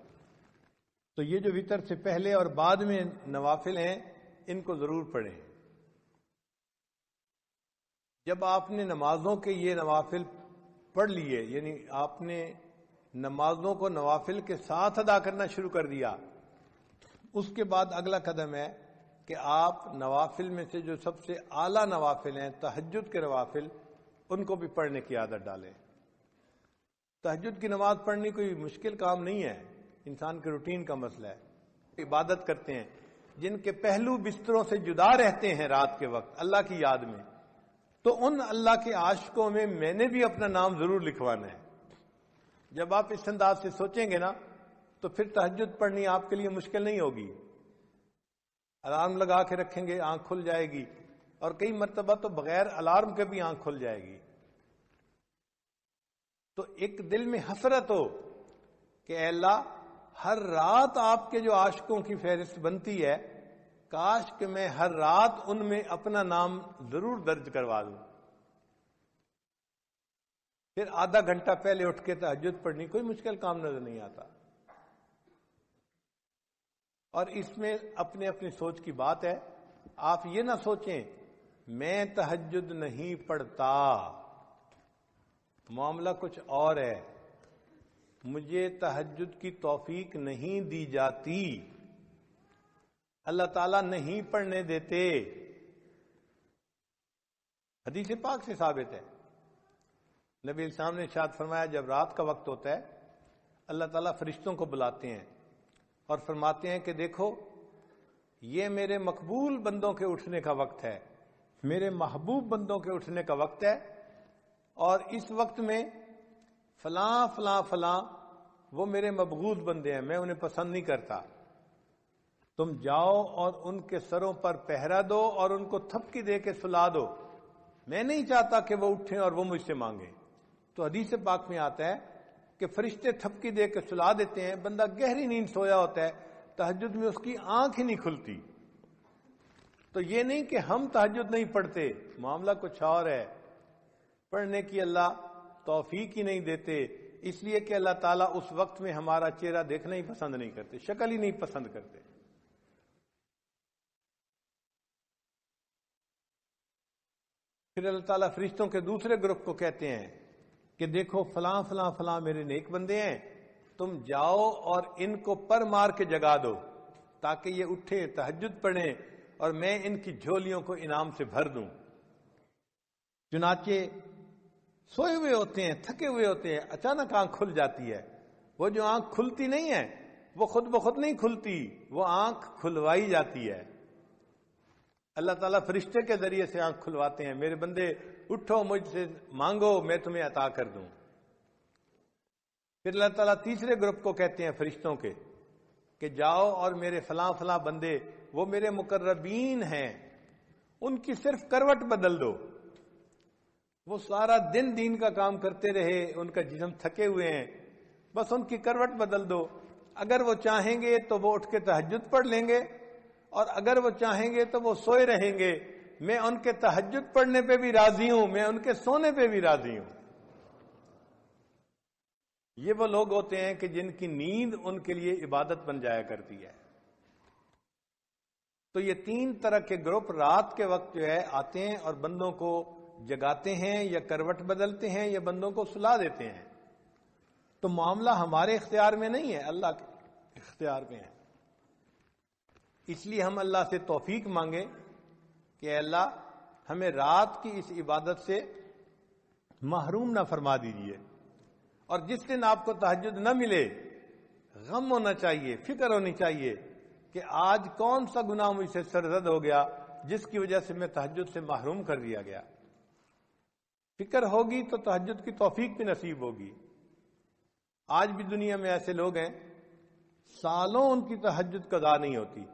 تو یہ جو وتر سے پہلے اور بعد میں نوافل ہیں ان کو ضرور پڑھیں۔ جب آپ نے نمازوں کے یہ نوافل پڑھ لیے، یعنی آپ نے نمازوں کو نوافل کے ساتھ ادا کرنا شروع کر دیا، اس کے بعد اگلا قدم ہے کہ آپ نوافل میں سے جو سب سے اعلیٰ نوافل ہیں، تہجد کے نوافل، ان کو بھی پڑھنے کی عادت ڈالیں۔ تہجد کی نماز پڑھنی کوئی مشکل کام نہیں ہے، انسان کے روٹین کا مسئلہ ہے۔ عبادت کرتے ہیں جن کے پہلو بستروں سے جدا رہتے ہیں رات کے وقت اللہ کی یاد میں، تو ان اللہ کے عاشقوں میں نے بھی اپنا نام ضرور لکھوانا ہے۔ جب آپ اس انداز سے سوچیں گے نا تو پھر تہجد پڑھنی آپ کے لیے مشکل نہیں ہوگی۔ الارم لگا کے رکھیں گے، آنکھ کھل جائے گی، اور کئی مرتبہ تو بغیر الارم کے بھی آنکھ کھل جائے گی۔ تو ایک دل میں حسرت ہو کہ اے اللہ، ہر رات آپ کے جو عاشقوں کی فہرست بنتی ہے، کاش کہ میں ہر رات ان میں اپنا نام ضرور درج کروا دوں۔ پھر آدھا گھنٹہ پہلے اٹھ کے تہجد پڑھنی کوئی مشکل کام نظر نہیں آتا۔ اور اس میں اپنے اپنی سوچ کی بات ہے، آپ یہ نہ سوچیں میں تہجد نہیں پڑھتا، معاملہ کچھ اور ہے، مجھے تہجد کی توفیق نہیں دی جاتی، اللہ تعالیٰ نہیں پڑھنے دیتے۔ حدیث پاک سے ثابت ہے، نبی السلام نے ارشاد فرمایا جب رات کا وقت ہوتا ہے اللہ تعالیٰ فرشتوں کو بلاتے ہیں اور فرماتے ہیں کہ دیکھو یہ میرے مقبول بندوں کے اٹھنے کا وقت ہے، میرے محبوب بندوں کے اٹھنے کا وقت ہے، اور اس وقت میں فلاں فلاں فلاں وہ میرے مبغوض بندے ہیں، میں انہیں پسند نہیں کرتا، تم جاؤ اور ان کے سروں پر پہرا دو اور ان کو تھپکی دے کے سلا دو، میں نہیں چاہتا کہ وہ اٹھیں اور وہ مجھ سے مانگیں۔ تو حدیث پاک میں آتا ہے کہ فرشتے تھپکی دے کے سلا دیتے ہیں، بندہ گہری نیند سویا ہوتا ہے، تہجد میں اس کی آنکھ ہی نہیں کھلتی۔ تو یہ نہیں کہ ہم تہجد نہیں پڑھتے، معاملہ کچھ اور ہے، پڑھنے کی اللہ توفیق ہی نہیں دیتے، اس لیے کہ اللہ تعالیٰ اس وقت میں ہمارا چہرہ دیکھنا ہی پسند نہیں کرتے، شکل ہی نہیں پسند کرتے۔ پھر اللہ تعالیٰ فرشتوں کے دوسرے گروپ کو کہتے ہیں کہ دیکھو فلاں فلاں فلاں میرے نیک بندے ہیں، تم جاؤ اور ان کو پر مار کے جگا دو تاکہ یہ اٹھیں تہجد پڑھیں اور میں ان کی جھولیوں کو انعام سے بھر دوں۔ چنانچہ سوئے ہوئے ہوتے ہیں، تھکے ہوئے ہوتے ہیں، اچانک آنکھ کھل جاتی ہے۔ وہ جو آنکھ کھلتی نہیں ہے وہ خود بخود نہیں کھلتی، وہ آنکھ کھلوائی جاتی ہے، اللہ تعالیٰ فرشتے کے ذریعے سے آنکھ کھلواتے ہیں، میرے بندے اٹھو مجھ سے مانگو میں تمہیں عطا کر دوں۔ پھر اللہ تعالیٰ تیسرے گروپ کو کہتے ہیں فرشتوں کے کہ جاؤ اور میرے فلاں فلاں بندے وہ میرے مقربین ہیں، ان کی صرف کروٹ بدل دو، وہ سارا دن دین کا کام کرتے رہے، ان کا جسم تھکے ہوئے ہیں، بس ان کی کروٹ بدل دو۔ اگر وہ چاہیں گے تو وہ اٹھ کے تہجد پڑھ لیں گے، اور اگر وہ چاہیں گے تو وہ سوئے رہیں گے۔ میں ان کے تہجد پڑھنے پہ بھی راضی ہوں، میں ان کے سونے پہ بھی راضی ہوں۔ یہ وہ لوگ ہوتے ہیں کہ جن کی نیند ان کے لیے عبادت بن جایا کرتی ہے۔ تو یہ تین طرح کے گروپ رات کے وقت جو ہے آتے ہیں اور بندوں کو جگاتے ہیں، یا کروٹ بدلتے ہیں، یا بندوں کو سلا دیتے ہیں۔ تو معاملہ ہمارے اختیار میں نہیں ہے، اللہ کے اختیار میں ہے۔ اس لیے ہم اللہ سے توفیق مانگیں کہ اے اللہ ہمیں رات کی اس عبادت سے محروم نہ فرما دیجیے، اور جس دن آپ کو تہجد نہ ملے، غم ہونا چاہیے، فکر ہونی چاہیے کہ آج کون سا گناہ مجھ سے سرزد ہو گیا جس کی وجہ سے میں تہجد سے محروم کر دیا گیا۔ فکر ہوگی تو تہجد کی توفیق بھی نصیب ہوگی۔ آج بھی دنیا میں ایسے لوگ ہیں سالوں ان کی تہجد قضا نہیں ہوتی۔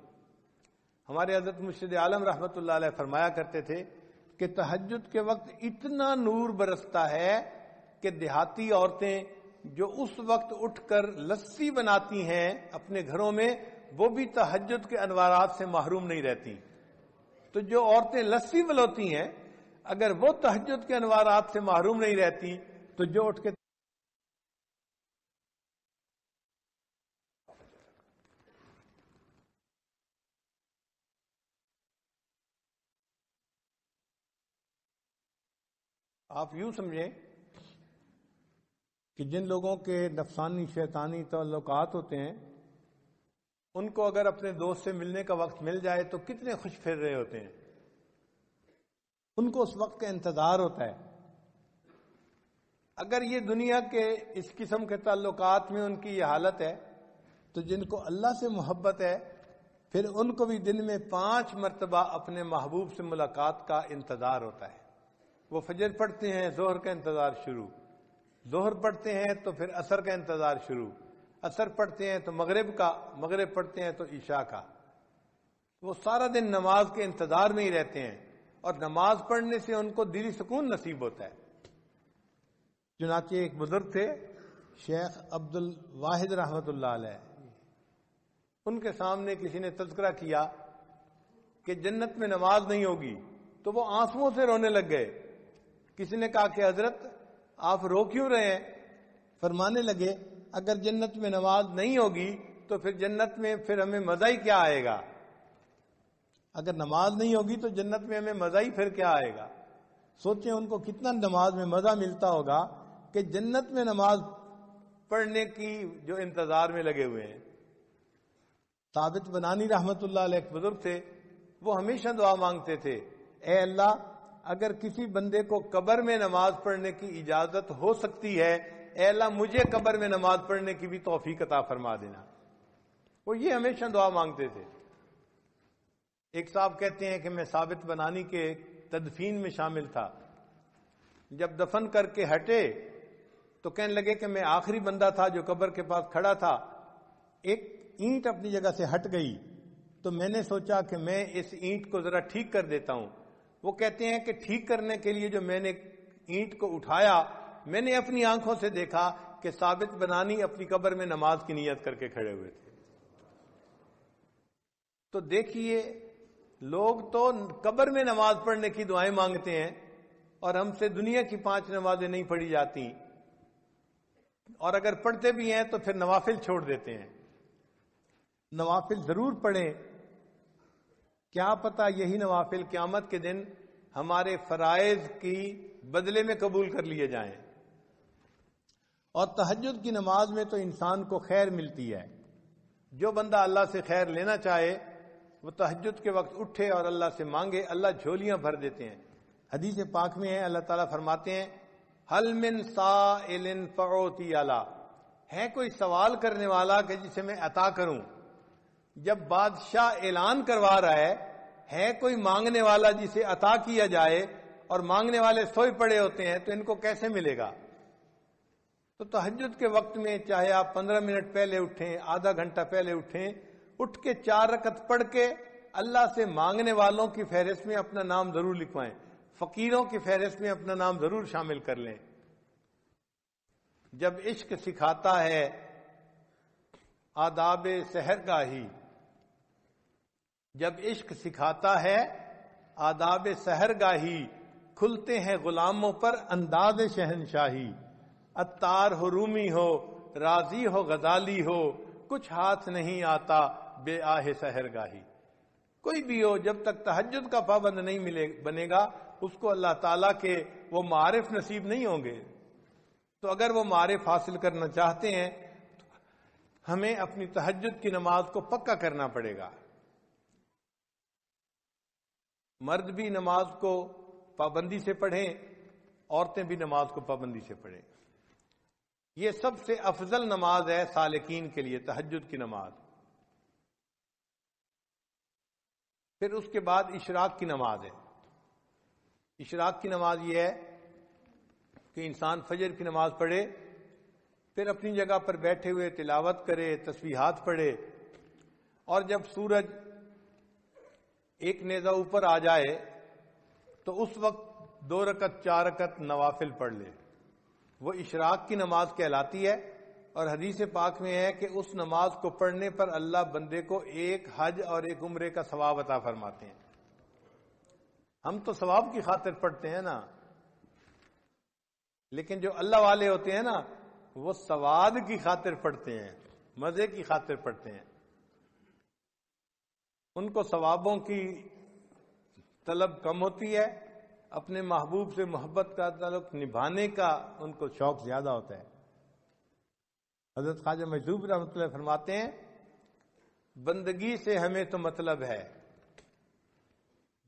ہمارے حضرت مرشد عالم رحمۃ اللہ علیہ فرمایا کرتے تھے کہ تہجد کے وقت اتنا نور برستا ہے کہ دیہاتی عورتیں جو اس وقت اٹھ کر لسی بناتی ہیں اپنے گھروں میں، وہ بھی تہجد کے انوارات سے محروم نہیں رہتی۔ تو جو عورتیں لسی بلوتی ہیں، اگر وہ تہجد کے انوارات سے محروم نہیں رہتی تو جو اٹھ کے آپ یوں سمجھیں کہ جن لوگوں کے نفسانی شیطانی تعلقات ہوتے ہیں، ان کو اگر اپنے دوست سے ملنے کا وقت مل جائے تو کتنے خوش پھر رہے ہوتے ہیں، ان کو اس وقت کا انتظار ہوتا ہے۔ اگر یہ دنیا کے اس قسم کے تعلقات میں ان کی یہ حالت ہے، تو جن کو اللہ سے محبت ہے پھر ان کو بھی دن میں 5 مرتبہ اپنے محبوب سے ملاقات کا انتظار ہوتا ہے۔ وہ فجر پڑھتے ہیں، ظہر کا انتظار شروع، ظہر پڑھتے ہیں تو پھر عصر کا انتظار شروع، عصر پڑھتے ہیں تو مغرب کا، مغرب پڑھتے ہیں تو عشاء کا۔ وہ سارا دن نماز کے انتظار میں ہی رہتے ہیں، اور نماز پڑھنے سے ان کو دلی سکون نصیب ہوتا ہے۔ چنانچہ ایک بزرگ تھے شیخ عبد الواحد رحمۃ اللہ علیہ، ان کے سامنے کسی نے تذکرہ کیا کہ جنت میں نماز نہیں ہوگی، تو وہ آنسوؤں سے رونے لگ گئے۔ کسی نے کہا کہ حضرت آپ رو کیوں رہے ہیں؟ فرمانے لگے اگر جنت میں نماز نہیں ہوگی تو پھر جنت میں پھر ہمیں مزہ ہی کیا آئے گا؟ اگر نماز نہیں ہوگی تو جنت میں ہمیں مزہ ہی پھر کیا آئے گا؟ سوچیں ان کو کتنا نماز میں مزہ ملتا ہوگا کہ جنت میں نماز پڑھنے کی جو انتظار میں لگے ہوئے ہیں۔ ثابت بنانی رحمت اللہ علیہ ایک بزرگ تھے، وہ ہمیشہ دعا مانگتے تھے، اے اللہ اگر کسی بندے کو قبر میں نماز پڑھنے کی اجازت ہو سکتی ہے، اے اللہ مجھے قبر میں نماز پڑھنے کی بھی توفیق عطا فرما دینا۔ وہ یہ ہمیشہ دعا مانگتے تھے۔ ایک صاحب کہتے ہیں کہ میں ثابت بنانی کے تدفین میں شامل تھا، جب دفن کر کے ہٹے تو کہنے لگے کہ میں آخری بندہ تھا جو قبر کے پاس کھڑا تھا، ایک اینٹ اپنی جگہ سے ہٹ گئی تو میں نے سوچا کہ میں اس اینٹ کو ذرا ٹھیک کر دیتا ہوں۔ وہ کہتے ہیں کہ ٹھیک کرنے کے لیے جو میں نے اینٹ کو اٹھایا، میں نے اپنی آنکھوں سے دیکھا کہ ثابت بنانی اپنی قبر میں نماز کی نیت کر کے کھڑے ہوئے تھے۔ تو دیکھیے لوگ تو قبر میں نماز پڑھنے کی دعائیں مانگتے ہیں، اور ہم سے دنیا کی 5 نمازیں نہیں پڑھی جاتی، اور اگر پڑھتے بھی ہیں تو پھر نوافل چھوڑ دیتے ہیں۔ نوافل ضرور پڑھیں، کیا پتہ یہی نوافل قیامت کے دن ہمارے فرائض کی بدلے میں قبول کر لیے جائیں۔ اور تہجد کی نماز میں تو انسان کو خیر ملتی ہے۔ جو بندہ اللہ سے خیر لینا چاہے وہ تہجد کے وقت اٹھے اور اللہ سے مانگے، اللہ جھولیاں بھر دیتے ہیں۔ حدیث پاک میں ہے، اللہ تعالیٰ فرماتے ہیں حل من سائل فاعطی علی، ہے کوئی سوال کرنے والا کہ جسے میں عطا کروں؟ جب بادشاہ اعلان کروا رہا ہے کوئی مانگنے والا جسے عطا کیا جائے، اور مانگنے والے سوئے پڑے ہوتے ہیں، تو ان کو کیسے ملے گا؟ تو تہجد کے وقت میں چاہے آپ 15 منٹ پہلے اٹھیں، آدھا گھنٹہ پہلے اٹھیں، اٹھ کے 4 رکعت پڑھ کے اللہ سے مانگنے والوں کی فہرست میں اپنا نام ضرور لکھوائیں۔ فقیروں کی فہرست میں اپنا نام ضرور شامل کر لیں. جب عشق سکھاتا ہے آداب سحر گاہی، جب عشق سکھاتا ہے آداب سحر گاہی، کھلتے ہیں غلاموں پر انداز شہنشاہی. عطار ہو رومی ہو رازی ہو غزالی ہو، کچھ ہاتھ نہیں آتا بے آہ سحر گاہی. کوئی بھی ہو جب تک تہجد کا پابند نہیں بنے گا اس کو اللہ تعالیٰ کے وہ معارف نصیب نہیں ہوں گے. تو اگر وہ معارف حاصل کرنا چاہتے ہیں تو ہمیں اپنی تہجد کی نماز کو پکا کرنا پڑے گا. مرد بھی نماز کو پابندی سے پڑھیں، عورتیں بھی نماز کو پابندی سے پڑھیں. یہ سب سے افضل نماز ہے سالکین کے لیے، تہجد کی نماز. پھر اس کے بعد اشراق کی نماز ہے. اشراق کی نماز یہ ہے کہ انسان فجر کی نماز پڑھے، پھر اپنی جگہ پر بیٹھے ہوئے تلاوت کرے، تسبیحات پڑھے، اور جب سورج ایک نیزہ اوپر آ جائے تو اس وقت 2 رکعت 4 رکعت نوافل پڑھ لے. وہ اشراق کی نماز کہلاتی ہے. اور حدیث پاک میں ہے کہ اس نماز کو پڑھنے پر اللہ بندے کو ایک حج اور ایک عمرے کا ثواب عطا فرماتے ہیں. ہم تو ثواب کی خاطر پڑھتے ہیں نا، لیکن جو اللہ والے ہوتے ہیں نا وہ ثواب کی خاطر پڑھتے ہیں، مزے کی خاطر پڑھتے ہیں. ان کو ثوابوں کی طلب کم ہوتی ہے، اپنے محبوب سے محبت کا تعلق نبھانے کا ان کو شوق زیادہ ہوتا ہے. حضرت خواجہ مجذوب رحمۃ اللہ فرماتے ہیں بندگی سے ہمیں تو مطلب ہے،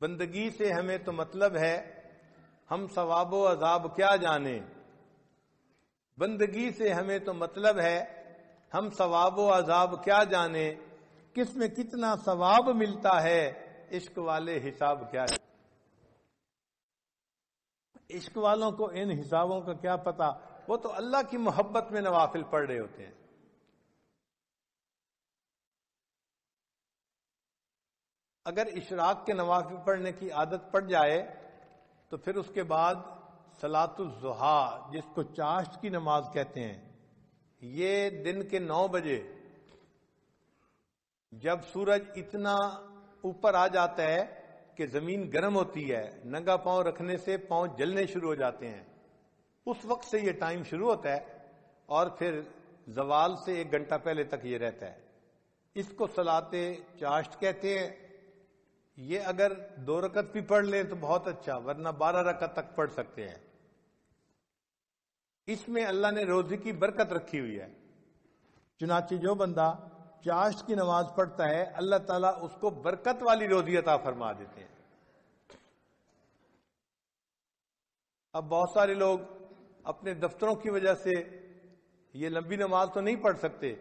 بندگی سے ہمیں تو مطلب ہے، ہم ثواب و عذاب کیا جانے. بندگی سے ہمیں تو مطلب ہے، ہم ثواب و عذاب کیا جانے. کس میں کتنا ثواب ملتا ہے، عشق والے حساب کیا ہے. عشق والوں کو ان حسابوں کا کیا پتا، وہ تو اللہ کی محبت میں نوافل پڑھ رہے ہوتے ہیں. اگر اشراق کے نوافل پڑھنے کی عادت پڑ جائے تو پھر اس کے بعد صلاۃ الضحیٰ، جس کو چاشت کی نماز کہتے ہیں، یہ دن کے 9 بجے جب سورج اتنا اوپر آ جاتا ہے کہ زمین گرم ہوتی ہے، ننگا پاؤں رکھنے سے پاؤں جلنے شروع ہو جاتے ہیں، اس وقت سے یہ ٹائم شروع ہوتا ہے اور پھر زوال سے 1 گھنٹہ پہلے تک یہ رہتا ہے. اس کو صلاۃ چاشت کہتے ہیں. یہ اگر 2 رکعت بھی پڑھ لیں تو بہت اچھا، ورنہ 12 رکعت تک پڑھ سکتے ہیں. اس میں اللہ نے روزی کی برکت رکھی ہوئی ہے. چنانچہ جو بندہ چاشت کی نماز پڑھتا ہے اللہ تعالیٰ اس کو برکت والی روزی عطا فرما دیتے ہیں. اب بہت سارے لوگ اپنے دفتروں کی وجہ سے یہ لمبی نماز تو نہیں پڑھ سکتے،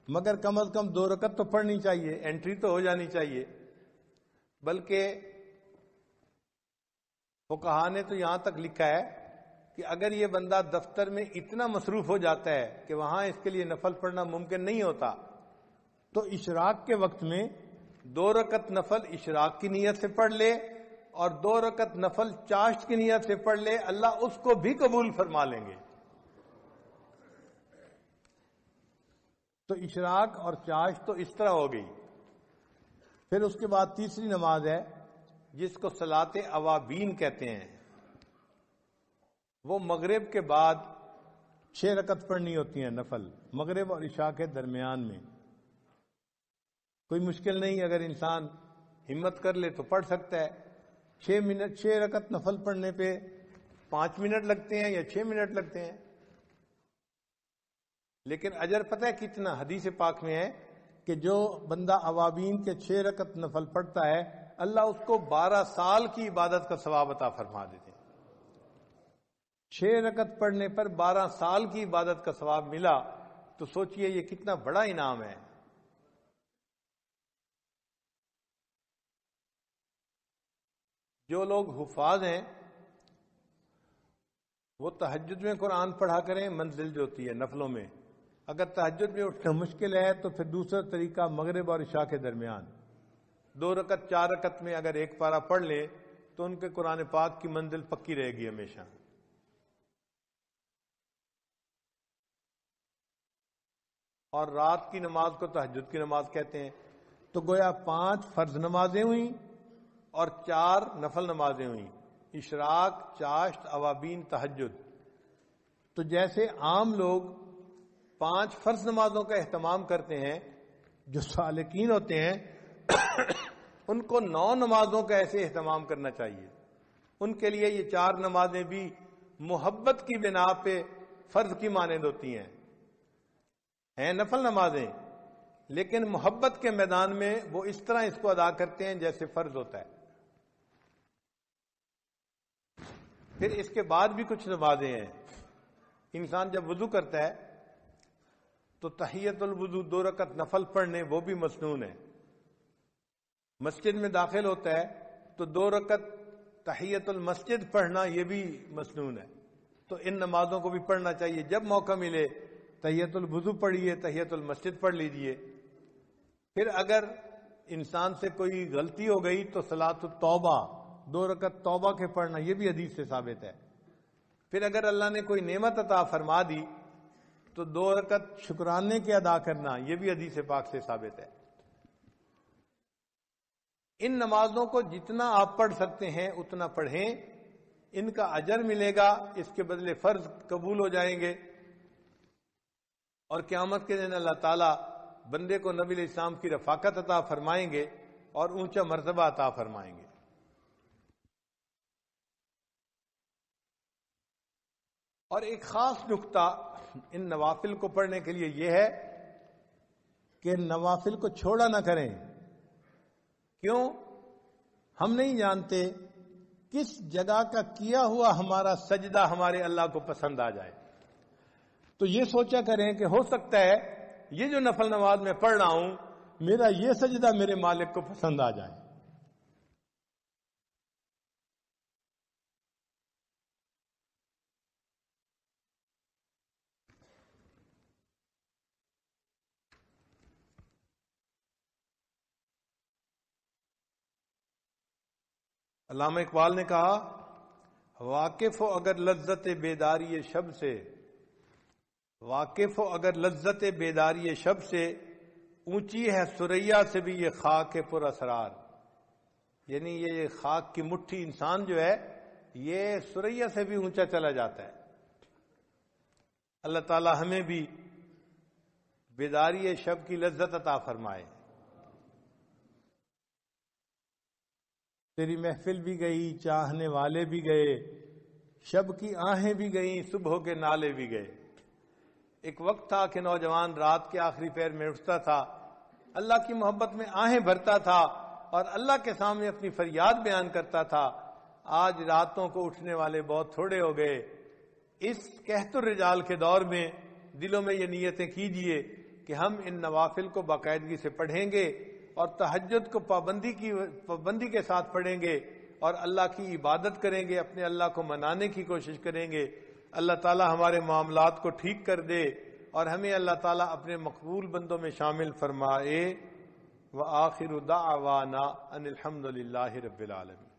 مگر کم از کم 2 رکعت تو پڑھنی چاہیے، انٹری تو ہو جانی چاہیے. بلکہ فقہا نے تو یہاں تک لکھا ہے کہ اگر یہ بندہ دفتر میں اتنا مصروف ہو جاتا ہے کہ وہاں اس کے لیے نفل پڑھنا ممکن نہیں ہوتا تو اشراق کے وقت میں 2 رکعت نفل اشراق کی نیت سے پڑھ لے اور 2 رکعت نفل چاشت کی نیت سے پڑھ لے، اللہ اس کو بھی قبول فرما لیں گے. تو اشراق اور چاشت تو اس طرح ہو گئی. پھر اس کے بعد تیسری نماز ہے جس کو صلاۃ اوابین کہتے ہیں. وہ مغرب کے بعد 6 رکعت پڑھنی ہوتی ہیں نفل، مغرب اور عشاء کے درمیان میں. کوئی مشکل نہیں، اگر انسان ہمت کر لے تو پڑھ سکتا ہے. 6 رکعت نفل پڑھنے پہ 5 منٹ لگتے ہیں یا 6 منٹ لگتے ہیں، لیکن اجر پتہ ہے کتنا؟ حدیث پاک میں ہے کہ جو بندہ اوابین کے 6 رکعت نفل پڑھتا ہے اللہ اس کو 12 سال کی عبادت کا ثواب عطا فرما دیتے ہیں. 6 رکعت پڑھنے پر 12 سال کی عبادت کا ثواب ملا تو سوچئے یہ کتنا بڑا انعام ہے. جو لوگ حفاظ ہیں وہ تہجد میں قرآن پڑھا کریں، منزل جو ہوتی ہے نفلوں میں. اگر تہجد میں اٹھنا مشکل ہے تو پھر دوسرا طریقہ مغرب اور عشاء کے درمیان 2 رکعت 4 رکعت میں اگر ایک پارہ پڑھ لے تو ان کے قرآن پاک کی منزل پکی رہے گی ہمیشہ۔ اور رات کی نماز کو تہجد کی نماز کہتے ہیں، تو گویا 5 فرض نمازیں ہوئیں اور 4 نفل نمازیں ہوئیں، اشراق، چاشت، اوابین، تہجد۔ تو جیسے عام لوگ 5 فرض نمازوں کا اہتمام کرتے ہیں، جو سالکین ہوتے ہیں ان کو 9 نمازوں کا ایسے اہتمام کرنا چاہیے۔ ان کے لیے یہ 4 نمازیں بھی محبت کی بنا پہ فرض کی مانند ہوتی ہیں نفل نمازیں، لیکن محبت کے میدان میں وہ اس طرح اس کو ادا کرتے ہیں جیسے فرض ہوتا ہے۔ پھر اس کے بعد بھی کچھ نمازیں ہیں۔ انسان جب وضو کرتا ہے تو تحیت الوضو 2 رکعت نفل پڑھنے وہ بھی مسنون ہے۔ مسجد میں داخل ہوتا ہے تو 2 رکعت تحیت المسجد پڑھنا یہ بھی مسنون ہے۔ تو ان نمازوں کو بھی پڑھنا چاہیے، جب موقع ملے تحیت الوضو پڑھیے، تحیت المسجد پڑھ لیجئے۔ پھر اگر انسان سے کوئی غلطی ہو گئی تو صلاۃ التوبہ 2 رکعت توبہ کے پڑھنا یہ بھی حدیث سے ثابت ہے۔ پھر اگر اللہ نے کوئی نعمت عطا فرما دی تو 2 رکعت شکرانے کے ادا کرنا یہ بھی حدیث پاک سے ثابت ہے۔ ان نمازوں کو جتنا آپ پڑھ سکتے ہیں اتنا پڑھیں، ان کا اجر ملے گا، اس کے بدلے فرض قبول ہو جائیں گے، اور قیامت کے دن اللہ تعالیٰ بندے کو نبی علیہ السلام کی رفاقت عطا فرمائیں گے اور اونچا مرتبہ عطا فرمائیں گے۔ اور ایک خاص نقطہ ان نوافل کو پڑھنے کے لیے یہ ہے کہ نوافل کو چھوڑا نہ کریں۔ کیوں؟ ہم نہیں جانتے کس جگہ کا کیا ہوا ہمارا سجدہ ہمارے اللہ کو پسند آ جائے۔ تو یہ سوچا کریں کہ ہو سکتا ہے یہ جو نفل نماز میں پڑھ رہا ہوں میرا یہ سجدہ میرے مالک کو پسند آ جائے۔ علامہ اقبال نے کہا، واقف ہو اگر لذت بیداری شب سے، واقف ہو اگر لذت بیداری شب سے، اونچی ہے ثریا سے بھی یہ خاک پر اسرار۔ یعنی یہ خاک کی مٹھی انسان جو ہے یہ ثریا سے بھی اونچا چلا جاتا ہے۔ اللہ تعالی ہمیں بھی بیداری شب کی لذت عطا فرمائے۔ تیری محفل بھی گئی، چاہنے والے بھی گئے، شب کی آہیں بھی گئیں، صبح کے نالے بھی گئے۔ ایک وقت تھا کہ نوجوان رات کے آخری پہر میں اٹھتا تھا، اللہ کی محبت میں آہیں بھرتا تھا اور اللہ کے سامنے اپنی فریاد بیان کرتا تھا۔ آج راتوں کو اٹھنے والے بہت تھوڑے ہو گئے۔ اس قحط الرجال کے دور میں دلوں میں یہ نیتیں کیجئے کہ ہم ان نوافل کو باقاعدگی سے پڑھیں گے اور تہجد کو پابندی کے ساتھ پڑھیں گے اور اللہ کی عبادت کریں گے، اپنے اللہ کو منانے کی کوشش کریں گے۔ اللہ تعالی ہمارے معاملات کو ٹھیک کر دے اور ہمیں اللہ تعالی اپنے مقبول بندوں میں شامل فرمائے۔ وآخر دعوانا ان الحمد للہ رب العالمین۔